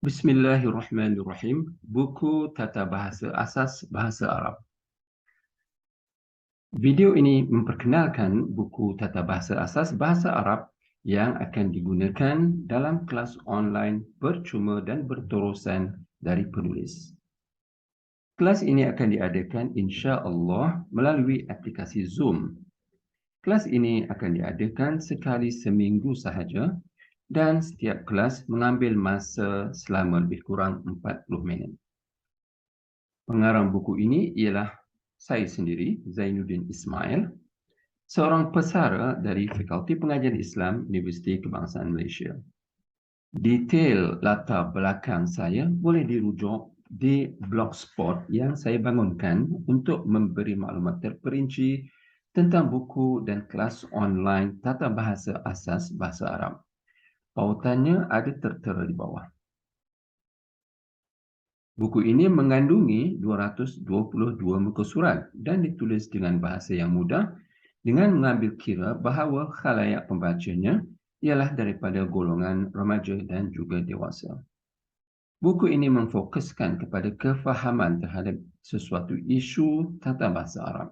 Bismillahirrahmanirrahim. Buku Tata Bahasa Asas Bahasa Arab. Video ini memperkenalkan buku Tata Bahasa Asas Bahasa Arab yang akan digunakan dalam kelas online percuma dan berterusan dari penulis. Kelas ini akan diadakan insya-Allah melalui aplikasi Zoom. Kelas ini akan diadakan sekali seminggu sahaja dan setiap kelas mengambil masa selama lebih kurang 40 minit. Pengarang buku ini ialah saya sendiri, Zainuddin Ismail, seorang pesara dari Fakulti Pengajian Islam Universiti Kebangsaan Malaysia. Detail latar belakang saya boleh dirujuk di blogspot yang saya bangunkan untuk memberi maklumat terperinci tentang buku dan kelas online Tata Bahasa Asas Bahasa Arab. Pautannya ada tertera di bawah. Buku ini mengandungi 222 muka surat dan ditulis dengan bahasa yang mudah dengan mengambil kira bahawa khalayak pembacanya ialah daripada golongan remaja dan juga dewasa. Buku ini memfokuskan kepada kefahaman terhadap sesuatu isu tata bahasa Arab.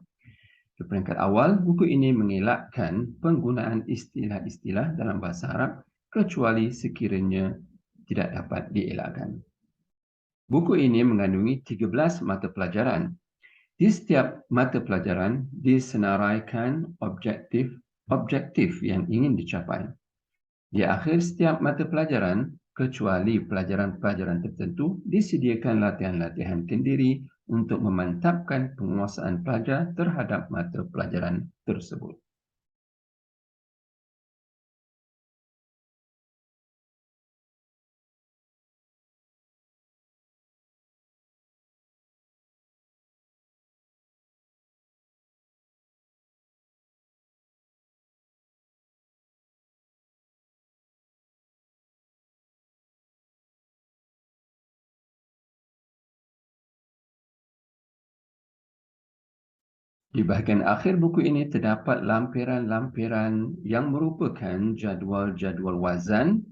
Di peringkat awal, buku ini mengelakkan penggunaan istilah-istilah dalam bahasa Arab kecuali sekiranya tidak dapat dielakkan. Buku ini mengandungi 13 mata pelajaran. Di setiap mata pelajaran disenaraikan objektif yang ingin dicapai. Di akhir setiap mata pelajaran, kecuali pelajaran-pelajaran tertentu, disediakan latihan-latihan kendiri untuk memantapkan penguasaan pelajar terhadap mata pelajaran tersebut. Di bahagian akhir buku ini terdapat lampiran-lampiran yang merupakan jadual-jadual wazan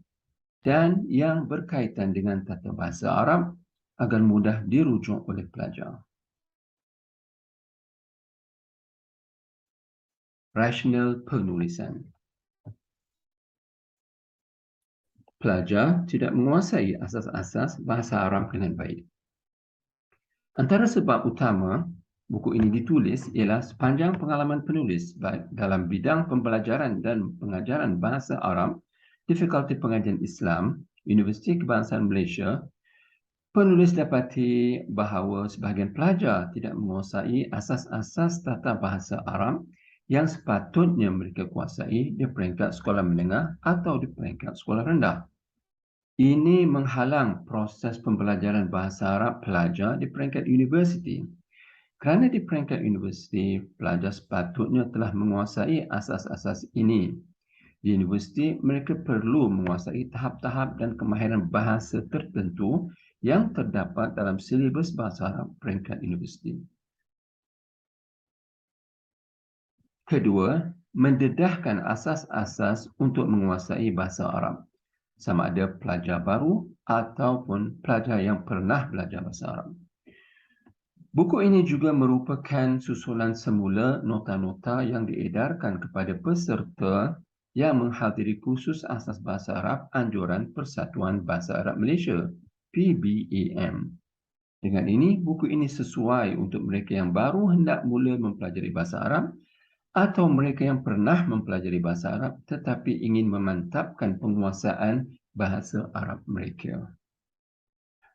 dan yang berkaitan dengan tata bahasa Arab agar mudah dirujuk oleh pelajar. Rasional penulisan. Pelajar tidak menguasai asas-asas bahasa Arab dengan baik. Antara sebab utama buku ini ditulis ialah sepanjang pengalaman penulis dalam bidang pembelajaran dan pengajaran bahasa Arab di Fakulti Pengajian Islam, Universiti Kebangsaan Malaysia, penulis dapati bahawa sebahagian pelajar tidak menguasai asas-asas tata bahasa Arab yang sepatutnya mereka kuasai di peringkat sekolah menengah atau di peringkat sekolah rendah. Ini menghalang proses pembelajaran bahasa Arab pelajar di peringkat universiti. Kerana di peringkat universiti, pelajar sepatutnya telah menguasai asas-asas ini. Di universiti, mereka perlu menguasai tahap-tahap dan kemahiran bahasa tertentu yang terdapat dalam silibus bahasa Arab peringkat universiti. Kedua, mendedahkan asas-asas untuk menguasai bahasa Arab, sama ada pelajar baru ataupun pelajar yang pernah belajar bahasa Arab. Buku ini juga merupakan susulan semula nota-nota yang diedarkan kepada peserta yang menghadiri kursus asas bahasa Arab anjuran Persatuan Bahasa Arab Malaysia, PBAM. Dengan ini, buku ini sesuai untuk mereka yang baru hendak mula mempelajari bahasa Arab atau mereka yang pernah mempelajari bahasa Arab tetapi ingin memantapkan penguasaan bahasa Arab mereka.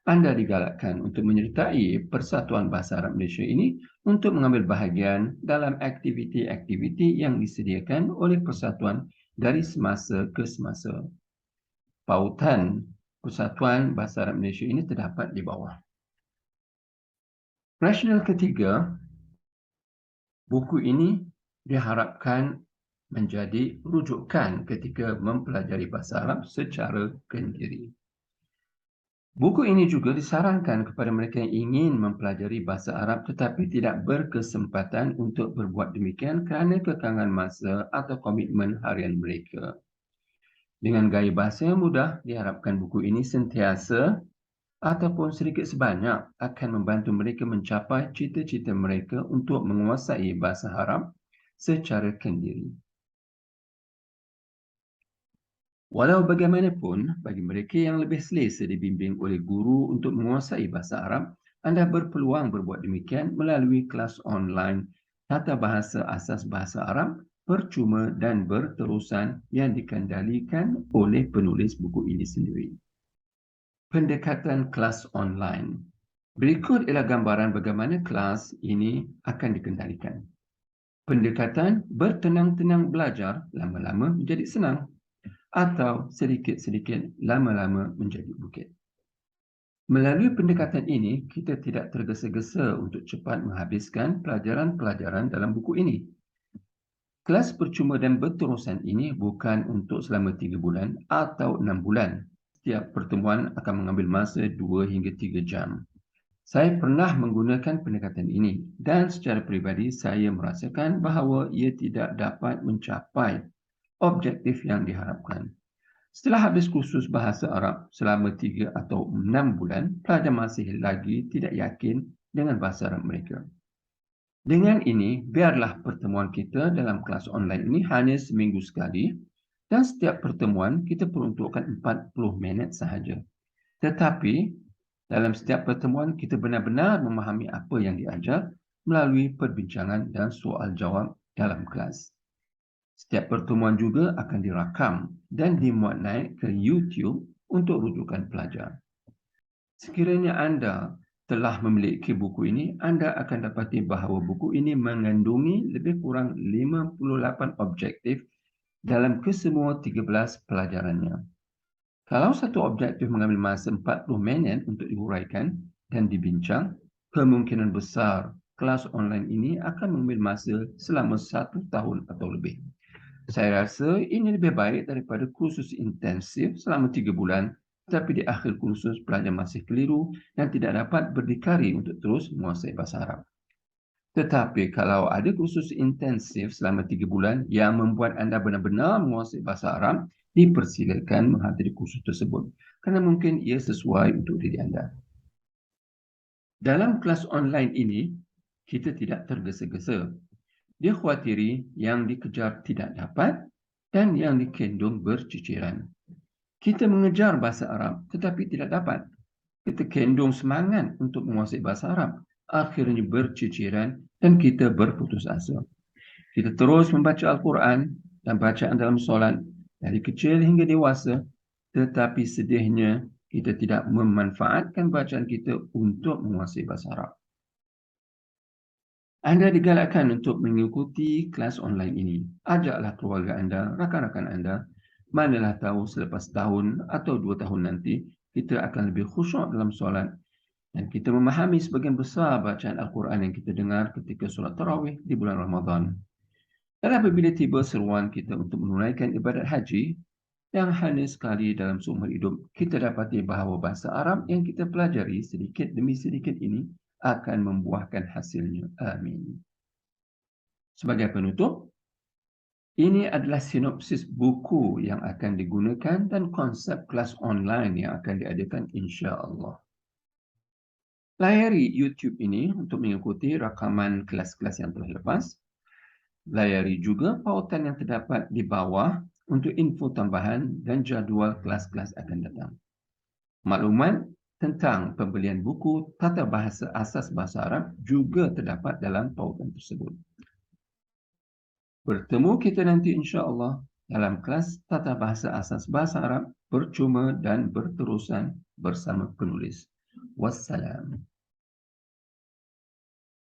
Anda digalakkan untuk menyertai Persatuan Bahasa Arab Malaysia ini untuk mengambil bahagian dalam aktiviti-aktiviti yang disediakan oleh Persatuan dari semasa ke semasa. Pautan Persatuan Bahasa Arab Malaysia ini terdapat di bawah. Rasional ketiga, buku ini diharapkan menjadi rujukan ketika mempelajari bahasa Arab secara kendiri. Buku ini juga disarankan kepada mereka yang ingin mempelajari bahasa Arab tetapi tidak berkesempatan untuk berbuat demikian kerana kekangan masa atau komitmen harian mereka. Dengan gaya bahasa yang mudah, diharapkan buku ini sentiasa ataupun sedikit sebanyak akan membantu mereka mencapai cita-cita mereka untuk menguasai bahasa Arab secara kendiri. Walau bagaimanapun, bagi mereka yang lebih selesa dibimbing oleh guru untuk menguasai bahasa Arab, anda berpeluang berbuat demikian melalui kelas online tata bahasa asas bahasa Arab percuma dan berterusan yang dikendalikan oleh penulis buku ini sendiri. Pendekatan kelas online. Berikut ialah gambaran bagaimana kelas ini akan dikendalikan. Pendekatan bertenang-tenang belajar lama-lama menjadi senang, atau sedikit-sedikit lama-lama menjadi bukit. Melalui pendekatan ini, kita tidak tergesa-gesa untuk cepat menghabiskan pelajaran-pelajaran dalam buku ini. Kelas percuma dan berterusan ini bukan untuk selama 3 bulan atau 6 bulan. Setiap pertemuan akan mengambil masa 2 hingga 3 jam. Saya pernah menggunakan pendekatan ini dan secara peribadi saya merasakan bahawa ia tidak dapat mencapai objektif yang diharapkan. Setelah habis kursus bahasa Arab selama 3 atau 6 bulan, pelajar masih lagi tidak yakin dengan bahasa Arab mereka. Dengan ini, biarlah pertemuan kita dalam kelas online ini hanya seminggu sekali dan setiap pertemuan kita peruntukkan 40 minit sahaja. Tetapi, dalam setiap pertemuan kita benar-benar memahami apa yang diajar melalui perbincangan dan soal jawab dalam kelas. Setiap pertemuan juga akan dirakam dan dimuat naik ke YouTube untuk rujukan pelajar. Sekiranya anda telah memiliki buku ini, anda akan dapati bahawa buku ini mengandungi lebih kurang 58 objektif dalam kesemua 13 pelajarannya. Kalau satu objektif mengambil masa 40 minit untuk dihuraikan dan dibincang, kemungkinan besar kelas online ini akan mengambil masa selama 1 tahun atau lebih. Saya rasa ini lebih baik daripada kursus intensif selama 3 bulan, tetapi di akhir kursus pelajar masih keliru dan tidak dapat berdikari untuk terus menguasai bahasa Arab. Tetapi kalau ada kursus intensif selama 3 bulan yang membuat anda benar-benar menguasai bahasa Arab, dipersilakan menghadiri kursus tersebut kerana mungkin ia sesuai untuk diri anda. Dalam kelas online ini, kita tidak tergesa-gesa. Dikhawatiri yang dikejar tidak dapat dan yang dikendung berciciran. Kita mengejar bahasa Arab tetapi tidak dapat. Kita kendung semangat untuk menguasai bahasa Arab, akhirnya berciciran dan kita berputus asa. Kita terus membaca Al-Quran dan bacaan dalam solat dari kecil hingga dewasa, tetapi sedihnya kita tidak memanfaatkan bacaan kita untuk menguasai bahasa Arab. Anda digalakkan untuk mengikuti kelas online ini. Ajaklah keluarga anda, rakan-rakan anda. Manalah tahu selepas tahun atau 2 tahun nanti, kita akan lebih khusyuk dalam solat dan kita memahami sebagian besar bacaan Al-Quran yang kita dengar ketika solat tarawih di bulan Ramadan. Dan apabila tiba seruan kita untuk menunaikan ibadat haji yang hanya sekali dalam seumur hidup, kita dapati bahawa bahasa Arab yang kita pelajari sedikit demi sedikit ini akan membuahkan hasilnya. Amin. Sebagai penutup, ini adalah sinopsis buku yang akan digunakan dan konsep kelas online yang akan diadakan insya-Allah. Layari YouTube ini untuk mengikuti rakaman kelas-kelas yang telah lepas. Layari juga pautan yang terdapat di bawah untuk info tambahan dan jadual kelas-kelas akan datang. Maklumat tentang pembelian buku Tata Bahasa Asas Bahasa Arab juga terdapat dalam pautan tersebut. Bertemu kita nanti insya-Allah dalam kelas Tata Bahasa Asas Bahasa Arab percuma dan berterusan bersama penulis. Wassalam.